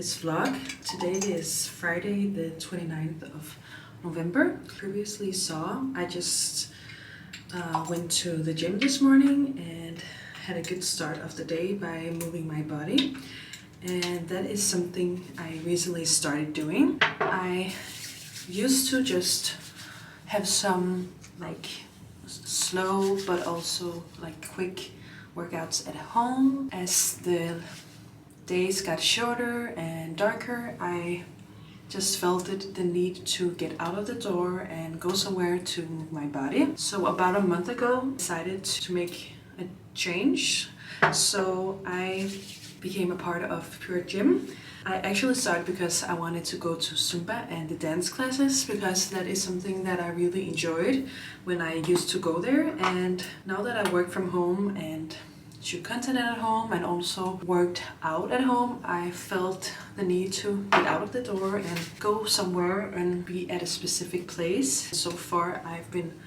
this vlog. Today is Friday the 29th of November. Previously saw, I just went to the gym this morning and had a good start of the day by moving my body. And that is something I recently started doing. I used to just have some like slow but also like quick workouts at home. As the days got shorter and darker, I just felt the need to get out of the door and go somewhere to move my body. So about a month ago, I decided to make a change. So I became a part of Pure Gym. I actually started because I wanted to go to Zumba and the dance classes, because that is something that I really enjoyed when I used to go there. And now that I work from home and shoot content at home and also worked out at home, I felt the need to get out of the door and go somewhere and be at a specific place. So far I've been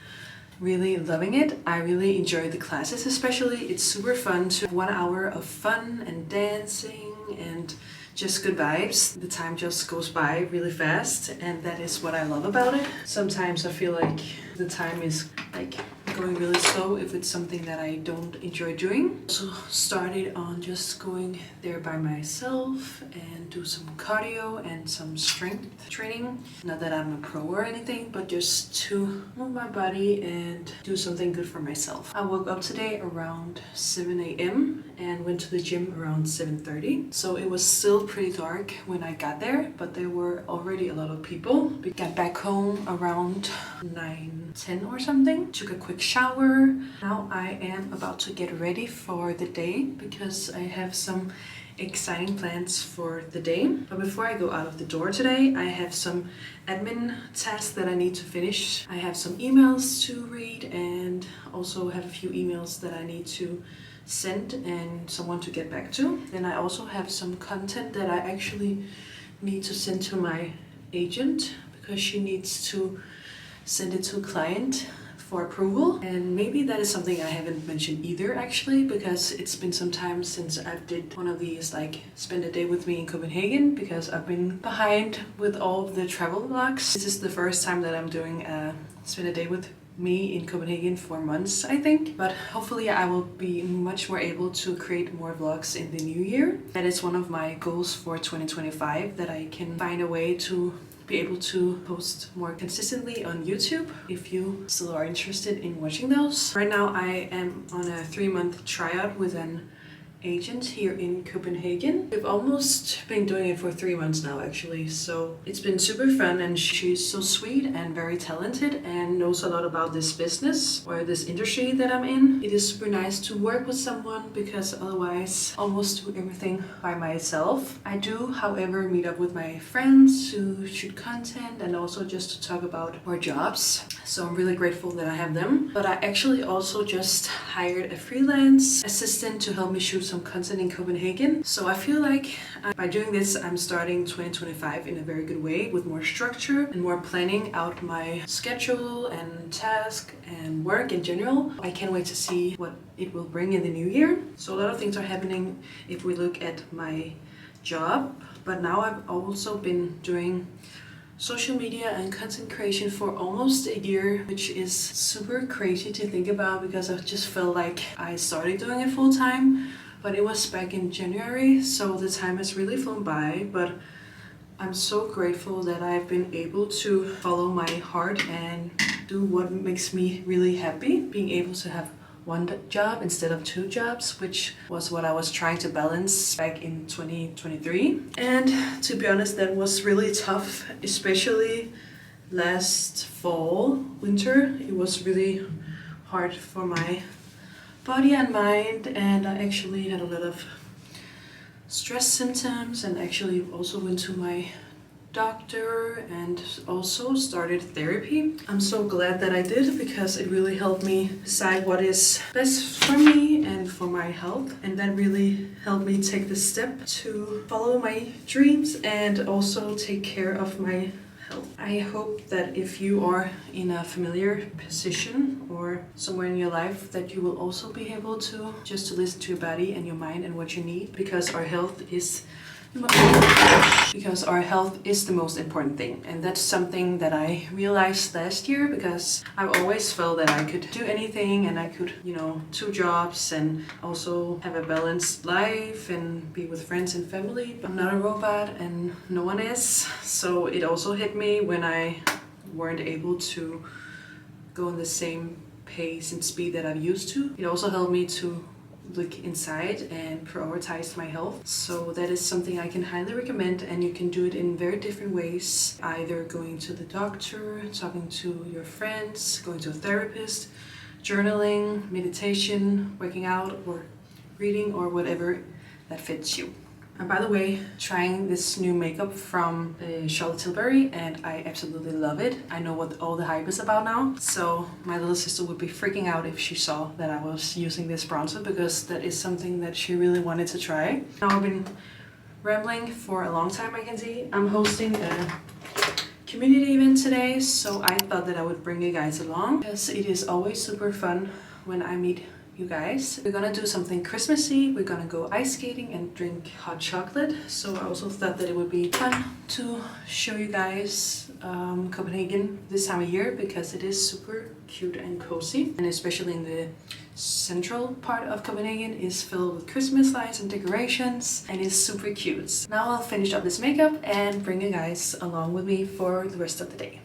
really loving it. I really enjoy the classes, especially. It's super fun to 1 hour of fun and dancing and just good vibes. The time just goes by really fast, and that is what I love about it. Sometimes I feel like the time is like going really slow if it's something that I don't enjoy doing. So started on just going there by myself and do some cardio and some strength training. Not that I'm a pro or anything, but just to move my body and do something good for myself. I woke up today around 7 a.m. and went to the gym around 7:30. So it was still pretty dark when I got there, but there were already a lot of people. We got back home around 9:10 or something. Took a quick shower. Now I am about to get ready for the day because I have some exciting plans for the day. But before I go out of the door today, I have some admin tasks that I need to finish. I have some emails to read and also have a few emails that I need to send and someone to get back to. Then I also have some content that I actually need to send to my agent because she needs to send it to a client for approval. And maybe that is something I haven't mentioned either, actually, because it's been some time since I did one of these like spend a day with me in Copenhagen, because I've been behind with all of the travel vlogs. This is the first time that I'm doing a spend a day with me in Copenhagen for months, I think. But hopefully I will be much more able to create more vlogs in the new year. That is one of my goals for 2025, that I can find a way to be able to post more consistently on YouTube, if you still are interested in watching those. Right now I am on a 3-month tryout with an agent here in Copenhagen. We've almost been doing it for 3 months now, actually, so it's been super fun, and she's so sweet and very talented and knows a lot about this business or this industry that I'm in. It is super nice to work with someone, because otherwise I almost do everything by myself. I do, however, meet up with my friends to shoot content and also just to talk about our jobs. So I'm really grateful that I have them. But I actually also just hired a freelance assistant to help me shoot some content in Copenhagen. So I feel like by doing this, I'm starting 2025 in a very good way, with more structure and more planning out my schedule and task and work in general. I can't wait to see what it will bring in the new year. So a lot of things are happening if we look at my job. But now I've also been doing social media and content creation for almost a year, which is super crazy to think about, because I just felt like I started doing it full time, but it was back in January, so the time has really flown by. But I'm so grateful that I've been able to follow my heart and do what makes me really happy, being able to have one job instead of 2 jobs, which was what I was trying to balance back in 2023. And to be honest, that was really tough, especially last fall, winter. It was really hard for my body and mind, and I actually had a lot of stress symptoms, and actually also went to my doctor and also started therapy. I'm so glad that I did, because it really helped me decide what is best for me and for my health, and that really helped me take the step to follow my dreams and also take care of my health. I hope that if you are in a familiar position or somewhere in your life, that you will also be able to just to listen to your body and your mind and what you need, because our health is because our health is the most important thing, and that's something that I realized last year, because I've always felt that I could do anything and I could, you know, 2 jobs and also have a balanced life and be with friends and family. But I'm not a robot and no one is, so it also hit me when I weren't able to go in the same pace and speed that I've used to. It also helped me to look inside and prioritize my health. So that is something I can highly recommend, and you can do it in very different ways, either going to the doctor, talking to your friends, going to a therapist, journaling, meditation, working out, or reading, or whatever that fits you. And by the way, trying this new makeup from Charlotte Tilbury, and I absolutely love it. I know what all the hype is about now. So my little sister would be freaking out if she saw that I was using this bronzer, because that is something that she really wanted to try. Now I've been rambling for a long time, I can see. I'm hosting a community event today, so I thought that I would bring you guys along, because it is always super fun when I meet you guys. We're gonna do something Christmassy. We're gonna go ice skating and drink hot chocolate. So I also thought that it would be fun to show you guys Copenhagen this time of year, because it is super cute and cozy, and especially in the central part of Copenhagen is filled with Christmas lights and decorations, and it's super cute. Now I'll finish up this makeup and bring you guys along with me for the rest of the day.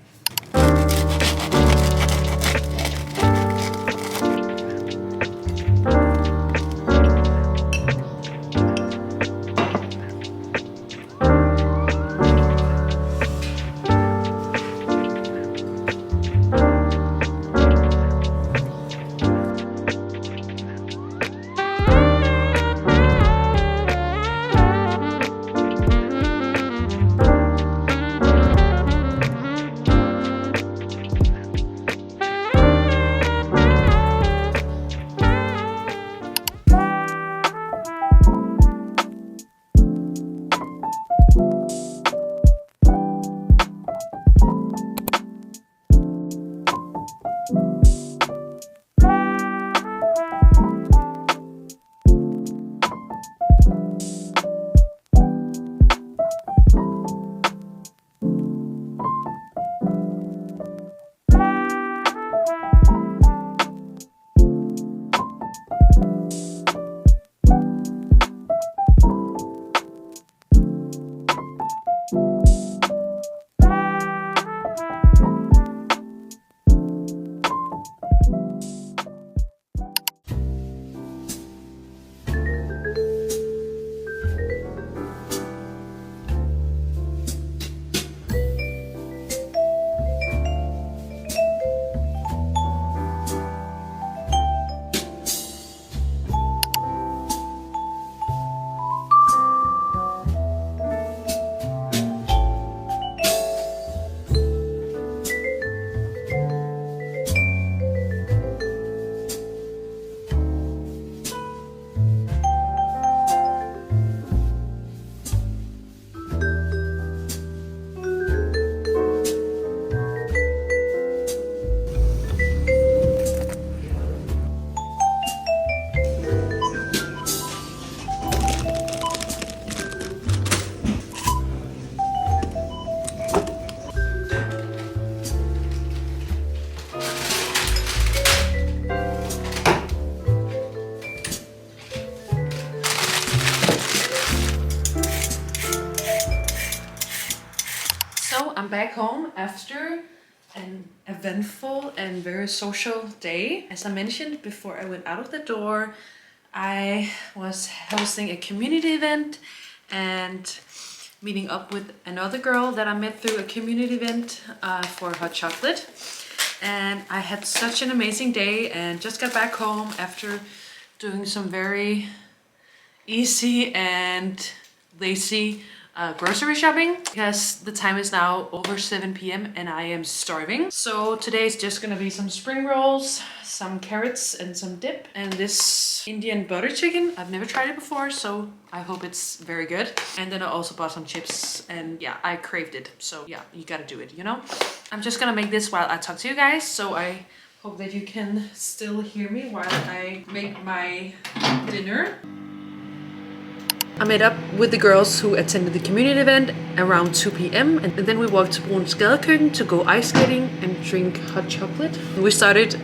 So I'm back home after an eventful and very social day. As I mentioned before I went out of the door, I was hosting a community event and meeting up with another girl that I met through a community event for hot chocolate. And I had such an amazing day and just got back home after doing some very easy and lazy grocery shopping, because the time is now over 7 p.m. and I am starving. So today is just gonna be some spring rolls, some carrots and some dip, and this Indian butter chicken. I've never tried it before, so I hope it's very good. And then I also bought some chips, and yeah, I craved it. So yeah, you gotta do it, you know? I'm just gonna make this while I talk to you guys, so I hope that you can still hear me while I make my dinner. I met up with the girls who attended the community event around 2 p.m. and then we walked to Bruns Gadekøkken to go ice skating and drink hot chocolate. We started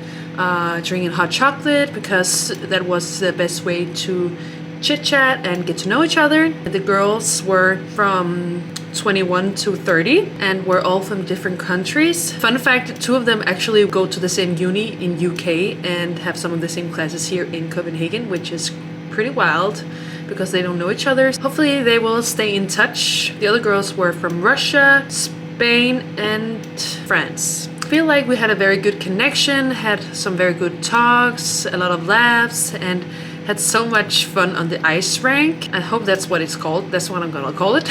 drinking hot chocolate because that was the best way to chit chat and get to know each other. The girls were from 21 to 30 and we're all from different countries. Fun fact, 2 of them actually go to the same uni in UK and have some of the same classes here in Copenhagen, which is pretty wild because they don't know each other. Hopefully they will stay in touch. The other girls were from Russia, Spain and France. I feel like we had a very good connection, had some very good talks, a lot of laughs, and had so much fun on the ice rink. I hope that's what it's called. That's what I'm gonna call it.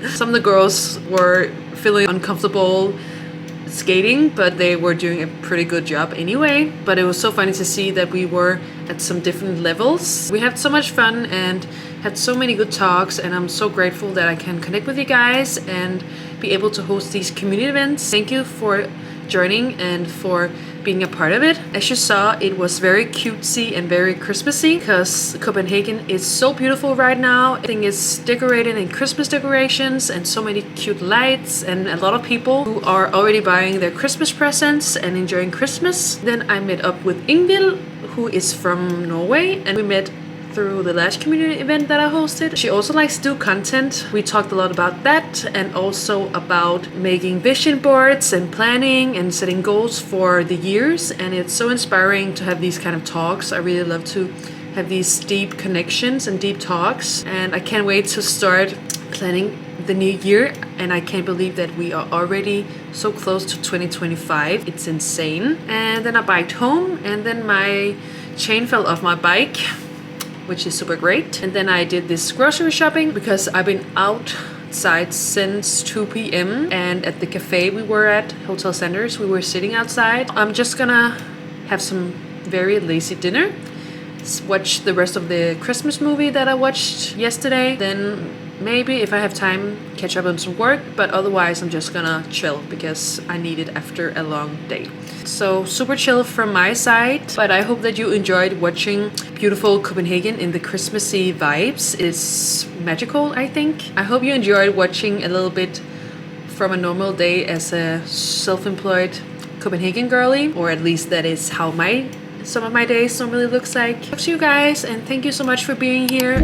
Some of the girls were feeling uncomfortable skating, but they were doing a pretty good job anyway. But it was so funny to see that we were at some different levels. We had so much fun and had so many good talks, and I'm so grateful that I can connect with you guys and be able to host these community events. Thank you for joining and for being a part of it. As you saw, it was very cutesy and very Christmassy because Copenhagen is so beautiful right now. Everything is decorated in Christmas decorations and so many cute lights and a lot of people who are already buying their Christmas presents and enjoying Christmas. Then I met up with Ingvild, who is from Norway, and we met through the last community event that I hosted. She also likes to do content. We talked a lot about that and also about making vision boards and planning and setting goals for the years, and it's so inspiring to have these kind of talks. I really love to have these deep connections and deep talks, and I can't wait to start planning the new year, and I can't believe that we are already so close to 2025. It's insane. And then I biked home and then my chain fell off my bike, which is super great. And then I did this grocery shopping because I've been outside since 2 p.m. and at the cafe we were at, Hotel Sanders, we were sitting outside. I'm just gonna have some very lazy dinner, watch the rest of the Christmas movie that I watched yesterday, then maybe if I have time catch up on some work, but otherwise I'm just gonna chill because I need it after a long day. So super chill from my side, but I hope that you enjoyed watching beautiful Copenhagen in the Christmassy vibes. It's magical, I think. I hope you enjoyed watching a little bit from a normal day as a self-employed Copenhagen girly, or at least that is how some of my days normally looks like. Talk to you guys, and thank you so much for being here.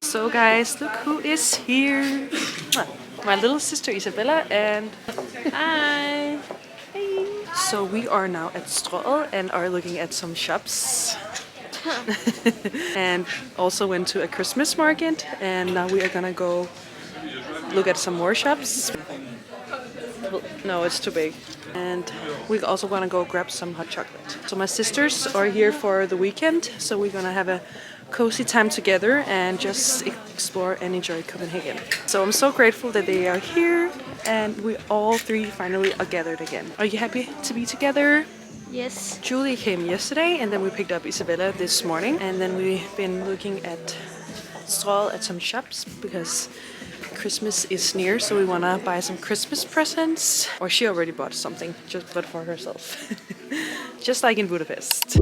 So guys, look who is here. My little sister Isabella and hi. Hey. So we are now at Strøget and are looking at some shops. And also went to a Christmas market, and now we are gonna go look at some more shops. No, it's too big. And we're also gonna go grab some hot chocolate. So my sisters are here for the weekend, so we're gonna have a cozy time together and just explore and enjoy Copenhagen. So I'm so grateful that they are here and we all 3 finally are gathered again. Are you happy to be together? Yes. Julie came yesterday and then we picked up Isabella this morning, and then we've been looking at Strøget at some shops because Christmas is near, so we wanna buy some Christmas presents. Or she already bought something, just but for herself. Just like in Budapest.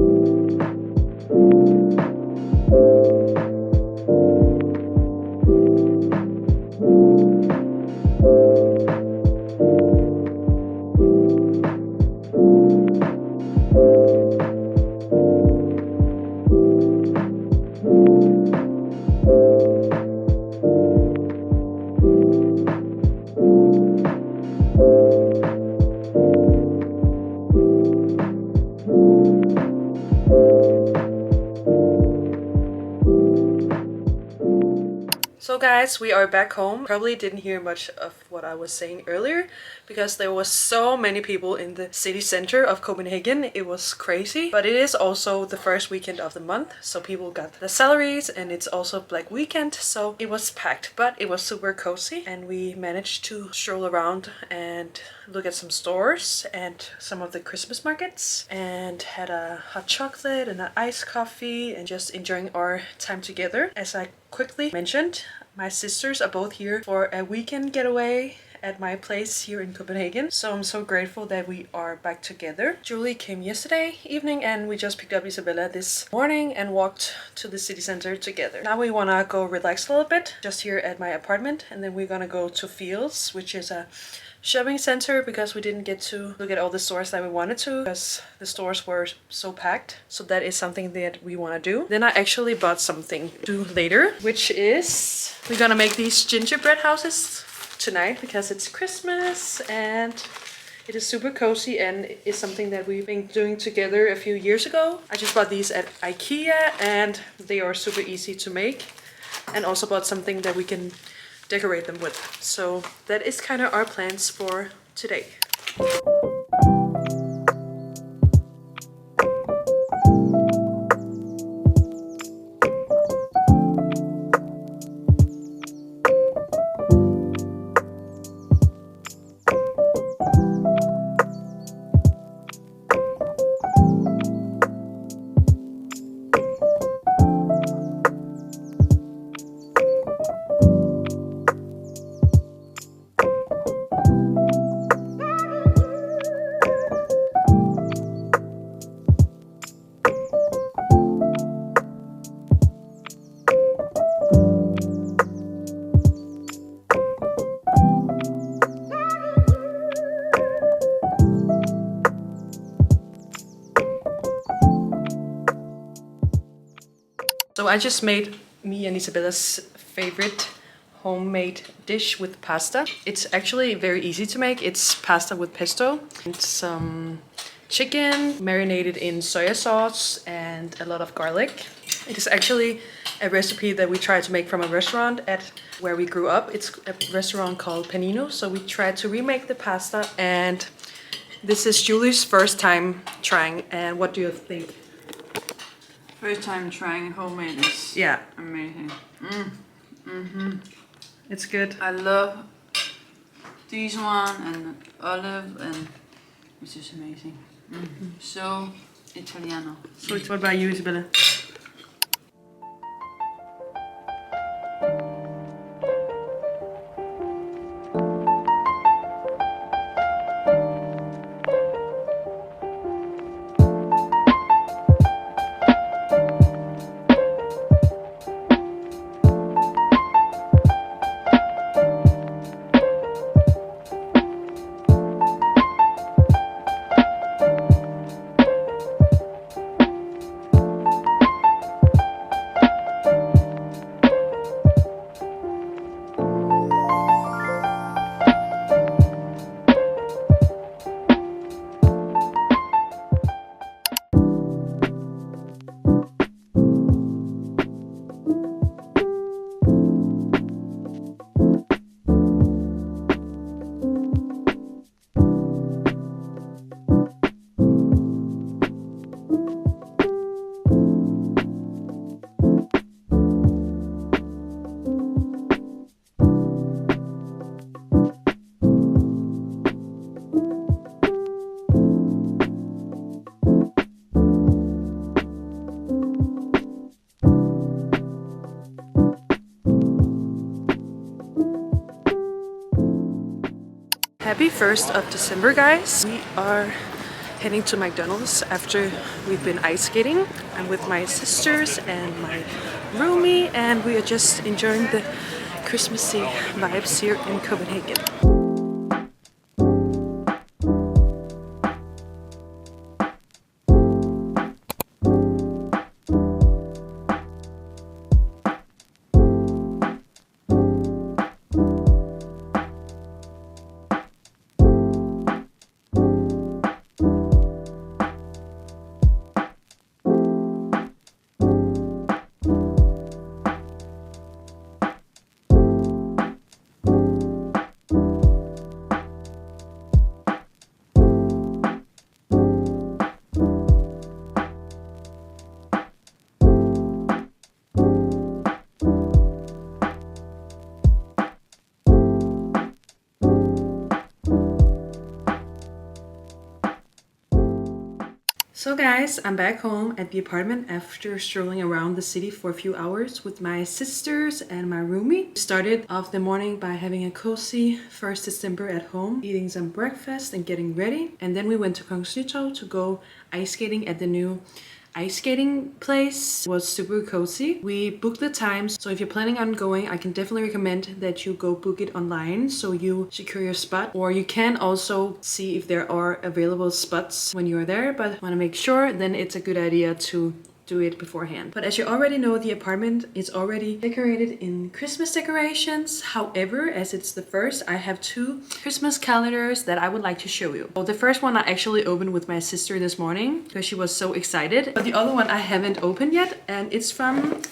So guys, we are back home. Probably didn't hear much of what I was saying earlier because there was so many people in the city center of Copenhagen. It was crazy, but it is also the first weekend of the month, so people got their salaries, and it's also Black Weekend, so it was packed, but it was super cozy, and we managed to stroll around and look at some stores and some of the Christmas markets, and had a hot chocolate and an iced coffee and just enjoying our time together. As I quickly mentioned, my sisters are both here for a weekend getaway at my place here in Copenhagen, so I'm so grateful that we are back together. Julie came yesterday evening and we just picked up Isabella this morning and walked to the city center together. Now we wanna go relax a little bit just here at my apartment, and then we're gonna go to Fields, which is a shopping center, because we didn't get to look at all the stores that we wanted to because the stores were so packed. So that is something that we want to do. Then I actually bought something to do later, which is we're gonna make these gingerbread houses tonight because it's Christmas, and it is super cozy and it's something that we've been doing together a few years ago. I just bought these at IKEA and they are super easy to make, and also bought something that we can decorate them with. So that is kind of our plans for today. So I just made me and Isabella's favorite homemade dish with pasta. It's actually very easy to make. It's pasta with pesto and some chicken marinated in soya sauce and a lot of garlic. It is actually a recipe that we tried to make from a restaurant at where we grew up. It's a restaurant called Panino. So we tried to remake the pasta, and this is Julie's first time trying. And what do you think? First time trying homemade is amazing. It's good. I love this one and olive, and it's just amazing. So Italiano. So what about you, Isabella? Happy 1st of December, guys. We are heading to McDonald's after we've been ice skating. I'm with my sisters and my roomie, and we are just enjoying the Christmassy vibes here in Copenhagen. So guys, I'm back home at the apartment after strolling around the city for a few hours with my sisters and my roomie. Started off the morning by having a cozy 1st December at home, eating some breakfast and getting ready. And then we went to Kongens Nytorv to go ice skating at the new ice skating place. It was super cozy. We booked the times, so if you're planning on going, I can definitely recommend that you go book it online so you secure your spot. Or you can also see if there are available spots when you're there, but want to make sure, then it's a good idea to do it beforehand. But as you already know, the apartment is already decorated in Christmas decorations. However, as it's the 1st, I have 2 Christmas calendars that I would like to show you. Well, the first one I actually opened with my sister this morning because she was so excited. But the other one I haven't opened yet, and it's from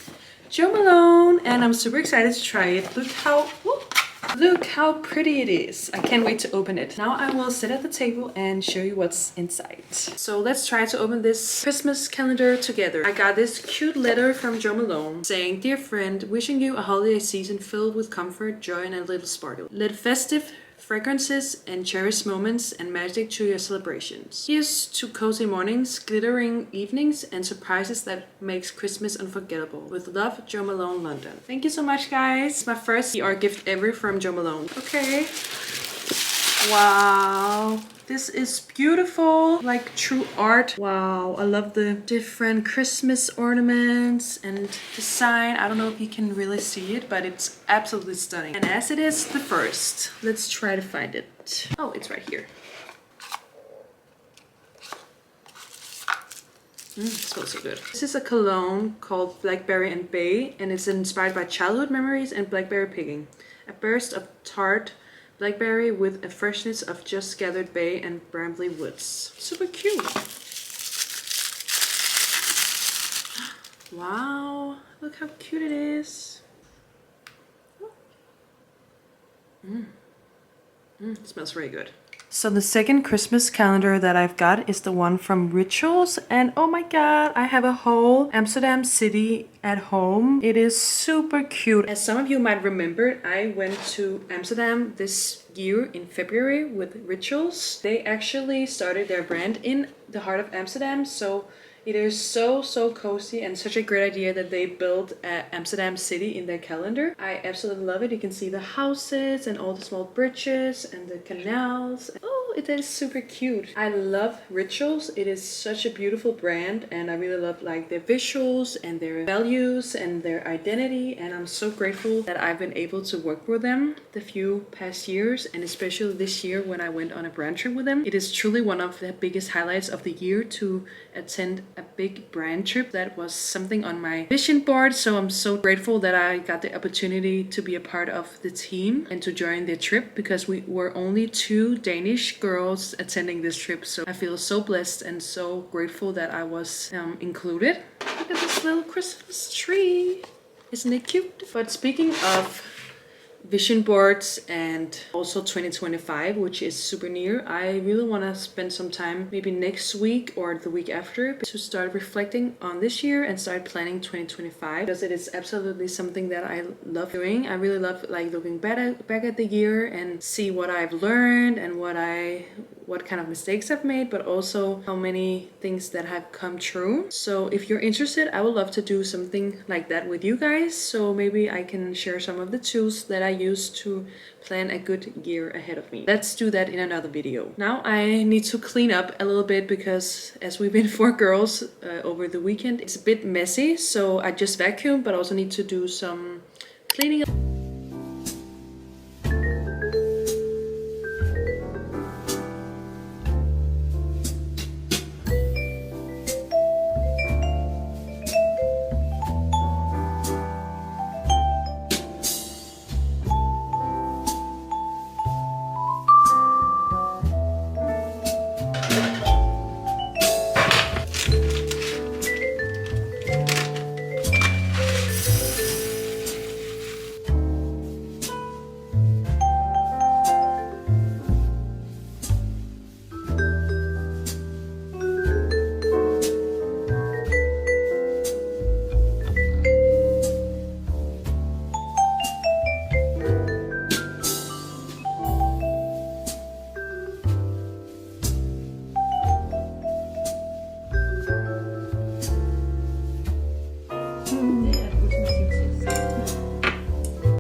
Jo Malone, and I'm super excited to try it. Look how pretty it is. I can't wait to open it. Now I will sit at the table and show you what's inside. So let's try to open this Christmas calendar together. I got this cute letter from Jo Malone saying, "Dear friend, wishing you a holiday season filled with comfort, joy and a little sparkle. Let festive fragrances and cherished moments and magic to your celebrations. Here's to cozy mornings, glittering evenings, and surprises that makes Christmas unforgettable. With love, Jo Malone, London." Thank you so much, guys. My first PR gift ever from Jo Malone. Okay. Wow. This is beautiful, like true art. Wow, I love the different Christmas ornaments and design. I don't know if you can really see it, but it's absolutely stunning. And as it is the 1st, let's try to find it. Oh, it's right here. It smells so good. This is a cologne called Blackberry and Bay, and it's inspired by childhood memories and blackberry picking. A burst of tart blackberry with a freshness of just gathered bay and brambly woods. Super cute. Wow, look how cute it is. It smells really good. So the second Christmas calendar that I've got is the one from Rituals, and oh my god, I have a whole Amsterdam city at home. It is super cute. As some of you might remember, I went to Amsterdam this year in February with Rituals. They actually started their brand in the heart of Amsterdam, so it is so cozy and such a great idea that they built Amsterdam city in their calendar. I absolutely love it. You can see the houses and all the small bridges and the canals. Oh, it is super cute. I love Rituals. It is such a beautiful brand, and I really love like their visuals and their values and their identity, and I'm so grateful that I've been able to work with them the few past years, and especially this year when I went on a brand trip with them. It is truly one of the biggest highlights of the year to attend a big brand trip. That was something on my vision board, so I'm so grateful that I got the opportunity to be a part of the team and to join the trip, because we were only 2 Danish girls attending this trip, so I feel so blessed and so grateful that I was included. Look at this little Christmas tree. Isn't it cute? But speaking of vision boards and also 2025, which is super near, I really want to spend some time maybe next week or the week after to start reflecting on this year and start planning 2025, because it is absolutely something that I love doing. I really love like looking back at the year and see what I've learned and what I what kind of mistakes I've made, but also how many things that have come true. So if you're interested, I would love to do something like that with you guys. So maybe I can share some of the tools that I use to plan a good year ahead of me. Let's do that in another video. Now I need to clean up a little bit because as we've been 4 girls over the weekend, it's a bit messy. So I just vacuumed, but I also need to do some cleaning up.